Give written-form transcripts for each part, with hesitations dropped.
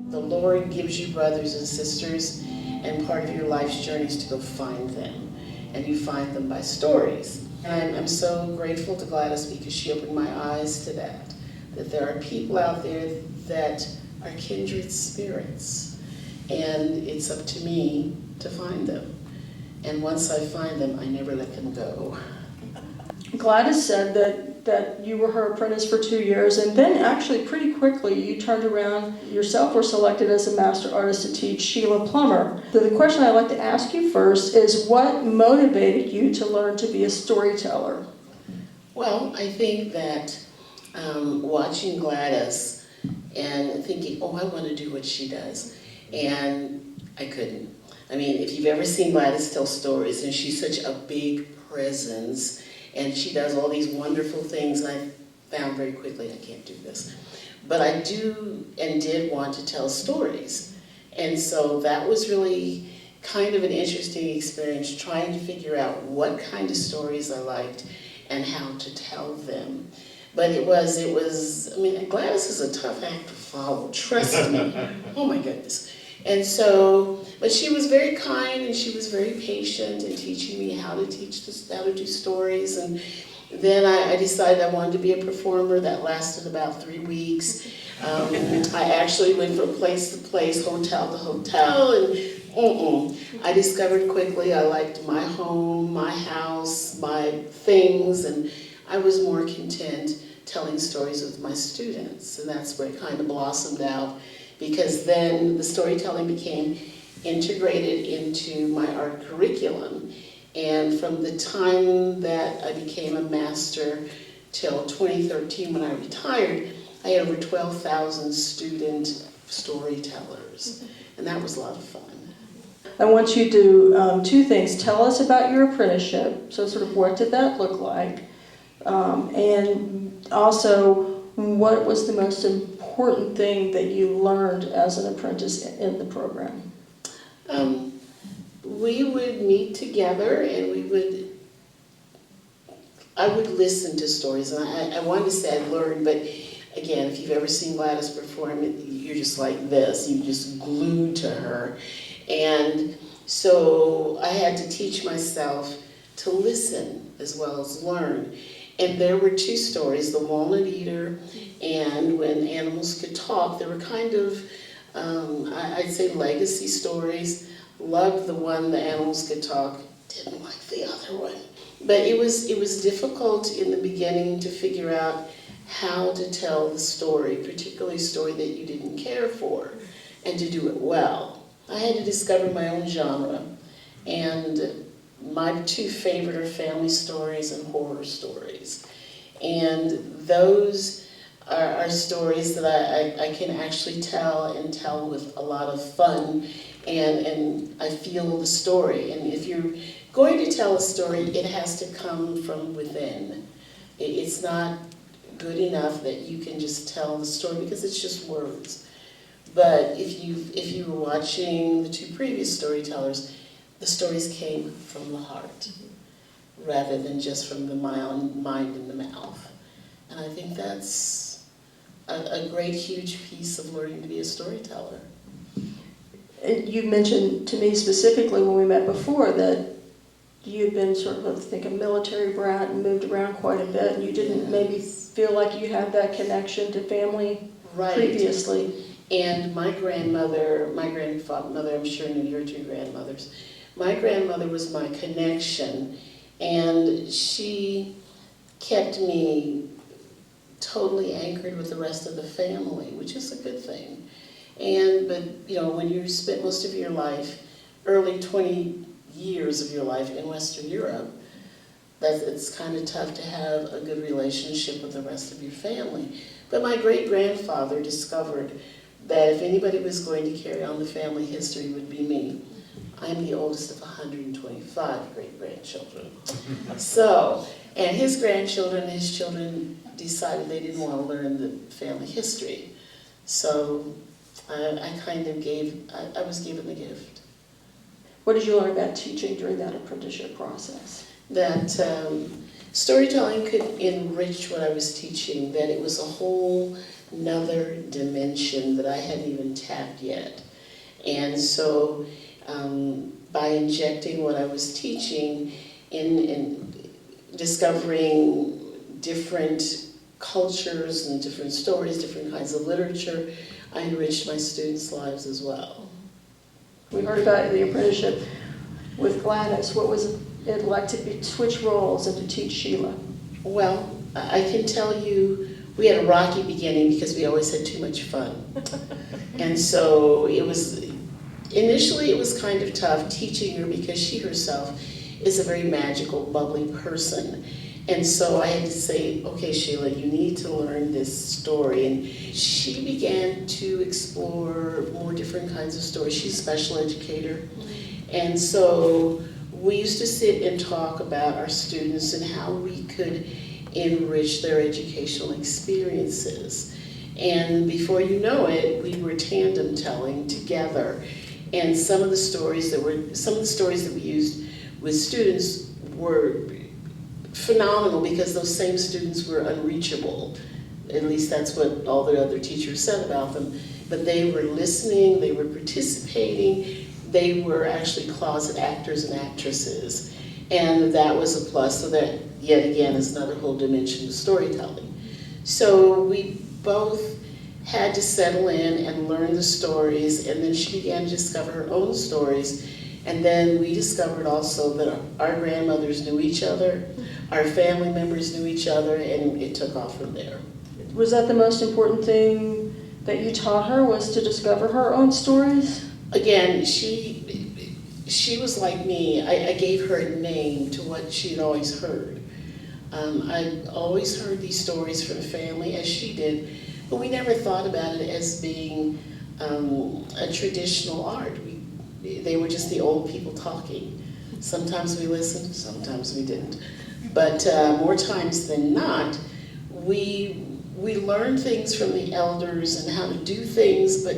The Lord gives you brothers and sisters, and part of your life's journey is to go find them. And you find them by stories. And I'm so grateful to Gladys because she opened my eyes to that there are people out there that are kindred spirits. And it's up to me to find them. And once I find them, I never let them go. Gladys said that you were her apprentice for 2 years, and then actually pretty quickly you turned around yourself, were selected as a master artist to teach Sheila Plummer. So the question I'd like to ask you first is, what motivated you to learn to be a storyteller? Well, I think that watching Gladys and thinking, oh, I want to do what she does, and I couldn't. I mean, if you've ever seen Gladys tell stories, and she's such a big presence, and she does all these wonderful things, and I found very quickly I can't do this. But I do and did want to tell stories. And so that was really kind of an interesting experience, trying to figure out what kind of stories I liked and how to tell them. But it was, I mean, Gladys is a tough act to follow, trust me. Oh my goodness. And so, but she was very kind and she was very patient in teaching me how to do stories. And then I decided I wanted to be a performer. That lasted about 3 weeks. I actually went from place to place, hotel to hotel, and I discovered quickly I liked my home, my house, my things, and I was more content telling stories with my students. And that's where it kind of blossomed out, because then the storytelling became integrated into my art curriculum. And from the time that I became a master till 2013 when I retired, I had over 12,000 student storytellers. And that was a lot of fun. I want you to do 2 things. Tell us about your apprenticeship, so sort of what did that look like? And also, what was the most important thing that you learned as an apprentice in the program? We would meet together and I would listen to stories. And I wanted to say I learned, but again, if you've ever seen Gladys perform, you're just like this. You're just glued to her. And so I had to teach myself to listen as well as learn. And there were 2 stories, The Walnut Eater and When Animals Could Talk. They were kind of, I'd say, legacy stories. Loved the one, The Animals Could Talk. Didn't like the other one. But it was difficult in the beginning to figure out how to tell the story, particularly a story that you didn't care for, and to do it well. I had to discover my own genre. And my 2 favorite are family stories and horror stories. And those are stories that I can actually tell and tell with a lot of fun, and I feel the story. And if you're going to tell a story, it has to come from within. It's not good enough that you can just tell the story because it's just words. But if you were watching the 2 previous storytellers, the stories came from the heart rather than just from the mind and the mouth. And I think that's a great, huge piece of learning to be a storyteller. You mentioned to me specifically when we met before that you had been sort of, I think, a military brat and moved around quite a bit, and you didn't maybe feel like you had that connection to family previously. And my grandmother, I'm sure knew your 2 grandmothers. My grandmother was my connection, and she kept me totally anchored with the rest of the family, which is a good thing. But you know, when you spent most of your life, early 20 years of your life in Western Europe, it's kind of tough to have a good relationship with the rest of your family. But my great-grandfather discovered that if anybody was going to carry on the family history, it would be me. I'm the oldest of 125 great-grandchildren. So, and his grandchildren and his children decided they didn't want to learn the family history. So I kind of I was given the gift. What did you learn about teaching during that apprenticeship process? That storytelling could enrich what I was teaching, that it was a whole another dimension that I hadn't even tapped yet. And so by injecting what I was teaching in discovering different cultures and different stories, different kinds of literature, I enriched my students' lives as well. We heard about the apprenticeship with Gladys. What was it like to switch roles and to teach Sheila? Well, I can tell you, we had a rocky beginning because we always had too much fun. And so initially it was kind of tough teaching her because she herself is a very magical, bubbly person. And so I had to say, okay, Sheila, you need to learn this story. And she began to explore more different kinds of stories. She's a special educator. And so we used to sit and talk about our students and how we could enrich their educational experiences. And before you know it, we were tandem telling together. And some of the stories that we used with students were phenomenal because those same students were unreachable. At least that's what all the other teachers said about them. But they were listening, they were participating, they were actually closet actors and actresses. And that was a plus, so that yet again is another whole dimension of storytelling. So we both had to settle in and learn the stories, and then she began to discover her own stories. And then we discovered also that our grandmothers knew each other, our family members knew each other, and it took off from there. Was that the most important thing that you taught her, was to discover her own stories? Again, she was like me. I gave her a name to what she'd always heard. I'd always heard these stories from family, as she did, but we never thought about it as being a traditional art. They were just the old people talking. Sometimes we listened, sometimes we didn't. But more times than not, we learned things from the elders and how to do things, but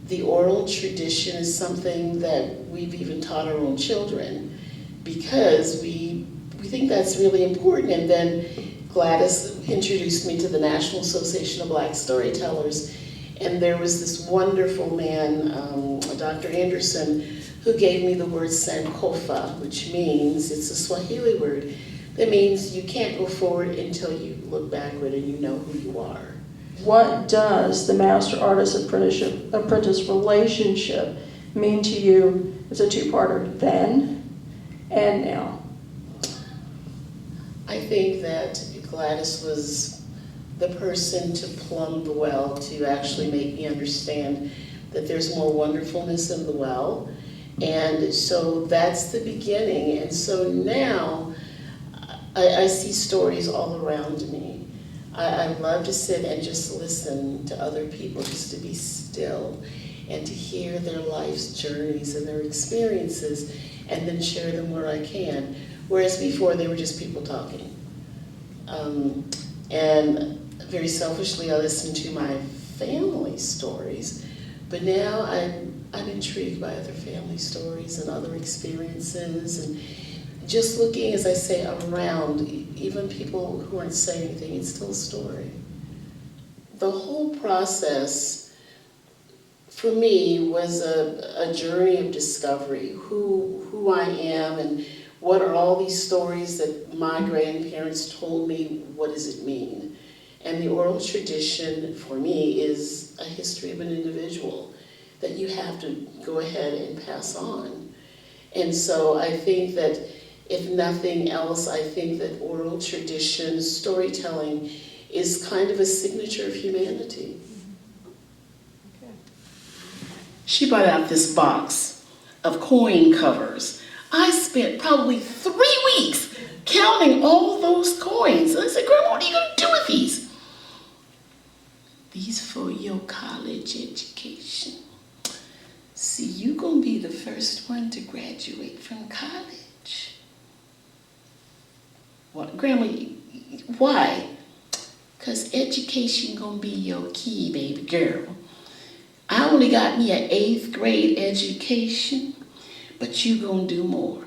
the oral tradition is something that we've even taught our own children because we think that's really important. And then Gladys introduced me to the National Association of Black Storytellers, and there was this wonderful man, Dr. Anderson, who gave me the word Sankofa, which means, it's a Swahili word, that means you can't go forward until you look backward and you know who you are. What does the Master Artist Apprentice relationship mean to you? It's a two-parter, then and now. I think that Gladys was the person to plumb the well, to actually make me understand that there's more wonderfulness in the well. And so that's the beginning. And so now I see stories all around me. I love to sit and just listen to other people, just to be still and to hear their life's journeys and their experiences and then share them where I can. Whereas before they were just people talking. And very selfishly I listened to my family stories, but now I'm intrigued by other family stories and other experiences, and just looking, as I say, around, even people who aren't saying anything, it's still a story. The whole process, for me, was a journey of discovery, who I am and what are all these stories that my grandparents told me, what does it mean? And the oral tradition, for me, is a history of an individual that you have to go ahead and pass on. And so I think that if nothing else, I think that oral tradition, storytelling, is kind of a signature of humanity. Okay. She brought out this box of coin covers. I spent probably 3 weeks counting all those coins. And I said, Grandma, what are you going to do with these? These for your college education. See, you're going to be the first one to graduate from college. What, Grandma, why? Because education going to be your key, baby girl. I only got me an 8th grade education, but you going to do more.